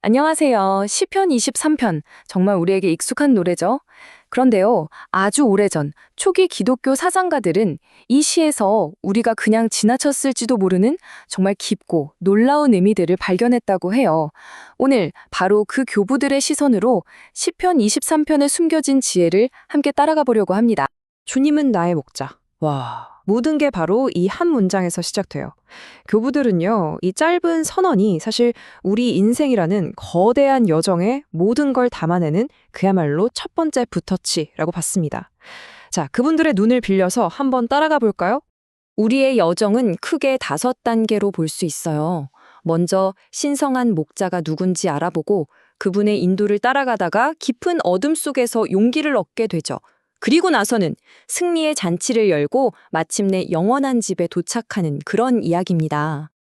안녕하세요. 시편 23편. 정말 우리에게 익숙한 노래죠. 그런데요, 아주 오래전 초기 기독교 사상가들은 이 시에서 우리가 그냥 지나쳤을지도 모르는 정말 깊고 놀라운 의미들을 발견했다고 해요. 오늘 바로 그 교부들의 시선으로 시편 23편에 숨겨진 지혜를 함께 따라가 보려고 합니다. 주님은 나의 목자. 와, 모든 게 바로 이 한 문장에서 시작돼요. 교부들은요, 이 짧은 선언이 사실 우리 인생이라는 거대한 여정에 모든 걸 담아내는 그야말로 첫 번째 붓터치라고 봤습니다. 자, 그분들의 눈을 빌려서 한번 따라가 볼까요? 우리의 여정은 크게 5단계로 볼 수 있어요. 먼저 신성한 목자가 누군지 알아보고 그분의 인도를 따라가다가 깊은 어둠 속에서 용기를 얻게 되죠. 그리고 나서는 승리의 잔치를 열고 마침내 영원한 집에 도착하는 그런 이야기입니다.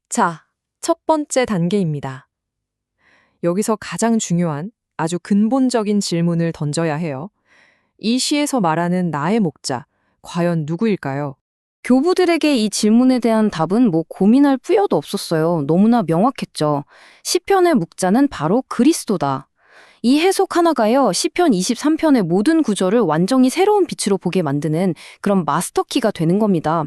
자, 첫 번째 단계입니다. 여기서 가장 중요한 아주 근본적인 질문을 던져야 해요. 이 시에서 말하는 나의 목자, 과연 누구일까요? 교부들에게 이 질문에 대한 답은 고민할 필요도 없었어요. 너무나 명확했죠. 시편의 목자는 바로 그리스도다. 이 해석 하나가요, 시편 23편의 모든 구절을 완전히 새로운 빛으로 보게 만드는 그런 마스터키가 되는 겁니다.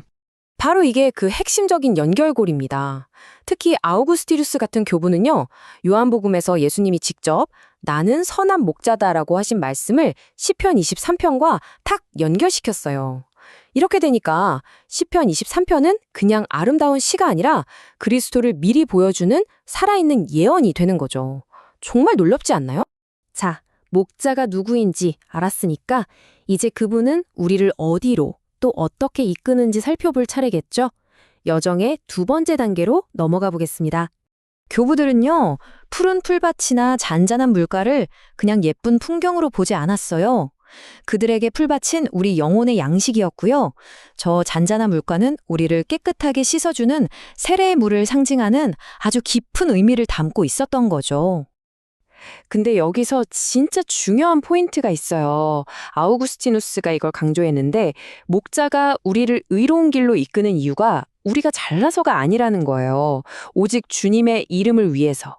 바로 이게 그 핵심적인 연결고리입니다. 특히 아우구스티누스 같은 교부는요, 요한복음에서 예수님이 직접 나는 선한 목자다라고 하신 말씀을 시편 23편과 탁 연결시켰어요. 이렇게 되니까 시편 23편은 그냥 아름다운 시가 아니라 그리스도를 미리 보여주는 살아있는 예언이 되는 거죠. 정말 놀랍지 않나요? 자, 목자가 누구인지 알았으니까 이제 그분은 우리를 어디로 또 어떻게 이끄는지 살펴볼 차례겠죠? 여정의 두 번째 단계로 넘어가 보겠습니다. 교부들은요, 푸른 풀밭이나 잔잔한 물가를 그냥 예쁜 풍경으로 보지 않았어요. 그들에게 풀밭은 우리 영혼의 양식이었고요. 저 잔잔한 물가는 우리를 깨끗하게 씻어주는 세례의 물을 상징하는 아주 깊은 의미를 담고 있었던 거죠. 근데 여기서 진짜 중요한 포인트가 있어요. 아우구스티누스가 이걸 강조했는데 목자가 우리를 의로운 길로 이끄는 이유가 우리가 잘나서가 아니라는 거예요. 오직 주님의 이름을 위해서.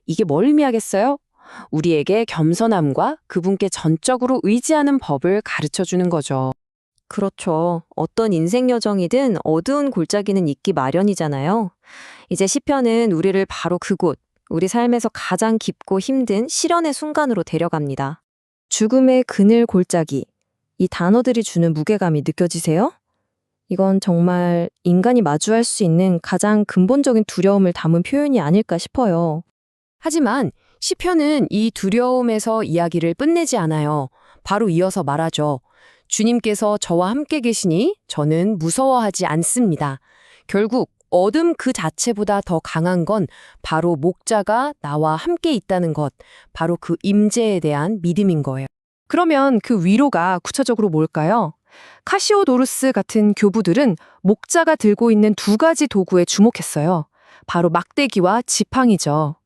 이게 뭘 의미하겠어요? 우리에게 겸손함과 그분께 전적으로 의지하는 법을 가르쳐주는 거죠. 그렇죠. 어떤 인생 여정이든 어두운 골짜기는 있기 마련이잖아요. 이제 시편은 우리를 바로 그곳, 우리 삶에서 가장 깊고 힘든 시련의 순간으로 데려갑니다. 죽음의 그늘 골짜기, 이 단어들이 주는 무게감이 느껴지세요? 이건 정말 인간이 마주할 수 있는 가장 근본적인 두려움을 담은 표현이 아닐까 싶어요. 하지만 시편은 이 두려움에서 이야기를 끝내지 않아요. 바로 이어서 말하죠. 주님께서 저와 함께 계시니 저는 무서워하지 않습니다. 결국 어둠 그 자체보다 더 강한 건 바로 목자가 나와 함께 있다는 것, 바로 그 임재에 대한 믿음인 거예요. 그러면 그 위로가 구체적으로 뭘까요? 카시오도루스 같은 교부들은 목자가 들고 있는 두 가지 도구에 주목했어요. 바로 막대기와 지팡이죠.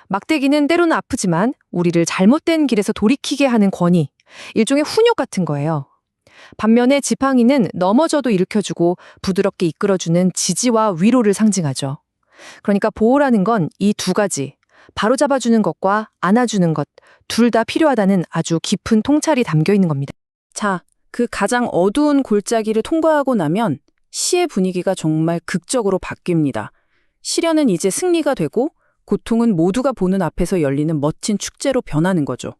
막대기는 때로는 아프지만 우리를 잘못된 길에서 돌이키게 하는 권위, 일종의 훈육 같은 거예요. 반면에 지팡이는 넘어져도 일으켜주고 부드럽게 이끌어주는 지지와 위로를 상징하죠. 그러니까 보호라는 건 이 두 가지, 바로잡아주는 것과 안아주는 것, 둘 다 필요하다는 아주 깊은 통찰이 담겨 있는 겁니다. 자, 그 가장 어두운 골짜기를 통과하고 나면 시의 분위기가 정말 극적으로 바뀝니다. 시련은 이제 승리가 되고 고통은 모두가 보는 앞에서 열리는 멋진 축제로 변하는 거죠.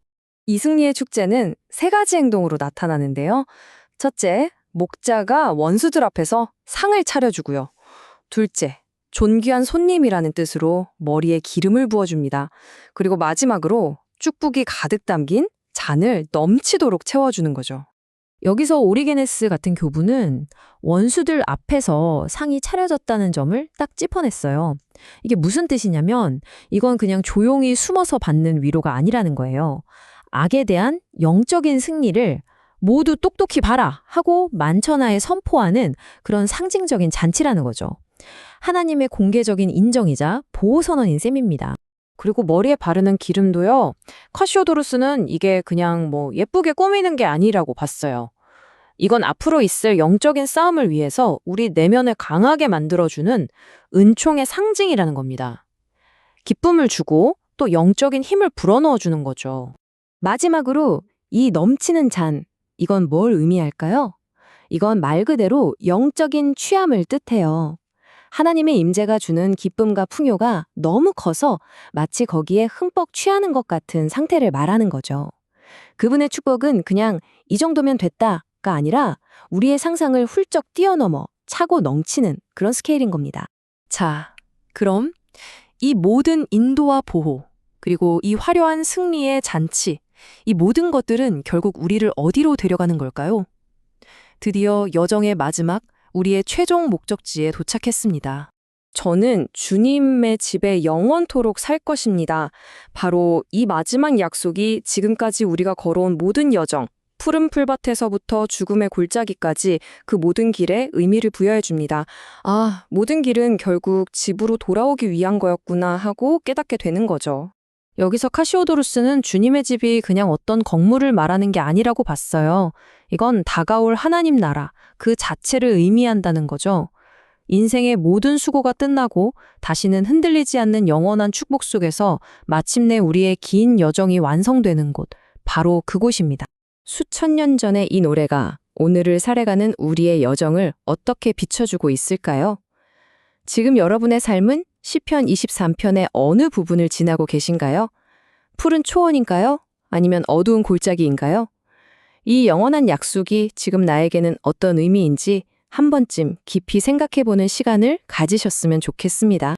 이 승리의 축제는 3가지 행동으로 나타나는데요. 첫째, 목자가 원수들 앞에서 상을 차려주고요. 둘째, 존귀한 손님이라는 뜻으로 머리에 기름을 부어줍니다. 그리고 마지막으로 축복이 가득 담긴 잔을 넘치도록 채워주는 거죠. 여기서 오리게네스 같은 교부는 원수들 앞에서 상이 차려졌다는 점을 딱 짚어냈어요. 이게 무슨 뜻이냐면 이건 그냥 조용히 숨어서 받는 위로가 아니라는 거예요. 악에 대한 영적인 승리를 모두 똑똑히 봐라 하고 만천하에 선포하는 그런 상징적인 잔치라는 거죠. 하나님의 공개적인 인정이자 보호선언인 셈입니다. 그리고 머리에 바르는 기름도요. 카시오도루스는 이게 그냥 예쁘게 꾸미는 게 아니라고 봤어요. 이건 앞으로 있을 영적인 싸움을 위해서 우리 내면을 강하게 만들어주는 은총의 상징이라는 겁니다. 기쁨을 주고 또 영적인 힘을 불어넣어 주는 거죠. 마지막으로 이 넘치는 잔, 이건 뭘 의미할까요? 이건 말 그대로 영적인 취함을 뜻해요. 하나님의 임재가 주는 기쁨과 풍요가 너무 커서 마치 거기에 흠뻑 취하는 것 같은 상태를 말하는 거죠. 그분의 축복은 그냥 이 정도면 됐다가 아니라 우리의 상상을 훌쩍 뛰어넘어 차고 넘치는 그런 스케일인 겁니다. 자, 그럼 이 모든 인도와 보호, 그리고 이 화려한 승리의 잔치, 이 모든 것들은 결국 우리를 어디로 데려가는 걸까요? 드디어 여정의 마지막, 우리의 최종 목적지에 도착했습니다. 저는 주님의 집에 영원토록 살 것입니다. 바로 이 마지막 약속이 지금까지 우리가 걸어온 모든 여정, 푸른 풀밭에서부터 죽음의 골짜기까지 그 모든 길에 의미를 부여해 줍니다. 아, 모든 길은 결국 집으로 돌아오기 위한 거였구나 하고 깨닫게 되는 거죠. 여기서 카시오도루스는 주님의 집이 그냥 어떤 건물을 말하는 게 아니라고 봤어요. 이건 다가올 하나님 나라, 그 자체를 의미한다는 거죠. 인생의 모든 수고가 끝나고 다시는 흔들리지 않는 영원한 축복 속에서 마침내 우리의 긴 여정이 완성되는 곳, 바로 그곳입니다. 수천 년 전의 이 노래가 오늘을 살아가는 우리의 여정을 어떻게 비춰주고 있을까요? 지금 여러분의 삶은 시편 23편의 어느 부분을 지나고 계신가요? 푸른 초원인가요? 아니면 어두운 골짜기인가요? 이 영원한 약속이 지금 나에게는 어떤 의미인지 한 번쯤 깊이 생각해보는 시간을 가지셨으면 좋겠습니다.